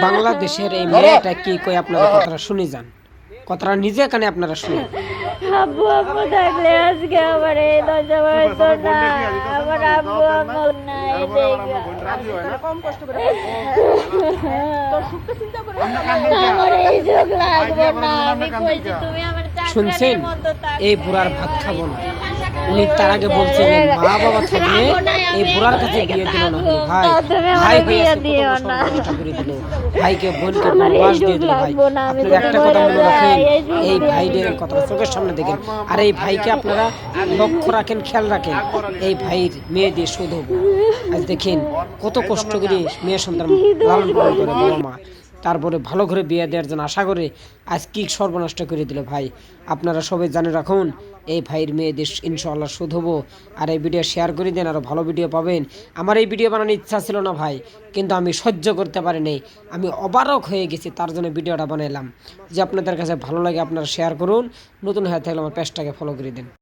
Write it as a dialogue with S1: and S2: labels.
S1: বাংলাদেশের এই মেয়েটা কি কই আপনারা কথাটা শুনে যান, কথাটা নিজে কানে আপনারা শুনে।
S2: আব্বু আম্মু থাকলে আজকে আমার এই দশা হইতো না। আমার আব্বু আম্মু নাই আমার এই যোগ লাগবে না। আমি কইছি তুমি আমার
S1: শুনছেন, এই বুড়ার ভাত খাবো না। উনি তার আগে বলছিলেন মা বাবা থাকলে এই বুড়ার কাছে বিয়ে দিল না। ভাই ভাই বিয়ে দিও না, করে দিল ভাইকে বোনকে বনবাস দিয়ে দিল। ভাই আপনারা একটা কথা মনে রাখেন, এই ভাইদের কথা চোখের সামনে দেখেন, আর এই ভাইকে আপনারা লক্ষ্য রাখেন, খেয়াল রাখেন। এই ভাইয়ের মেয়ে দিয়ে শোধ হবো। আজ দেখেন কত কষ্ট করে মেয়ে সন্তান লালন পালন করে বাবা মা, তারপরে ভালো করে বিয়ে দেওয়ার জন্য আশা করে আজ কি সর্বনষ্ট করে দিল। ভাই আপনারা সবাই জানে রাখুন, এই ভাইয়ের মেয়েদের ইনশাআল্লাহ শোধ হবো। আর এই ভিডিও শেয়ার করে দেন, আরও ভালো ভিডিও পাবেন। আমার এই ভিডিও বানানোর ইচ্ছা ছিল না ভাই, কিন্তু আমি সহ্য করতে পারিনি, আমি অবারক হয়ে গেছি, তার জন্য ভিডিওটা বানাইলাম। যে আপনাদের কাছে ভালো লাগে আপনারা শেয়ার করুন, নতুন হয়ে থাকলে আমার পেজটাকে ফলো করে দেন।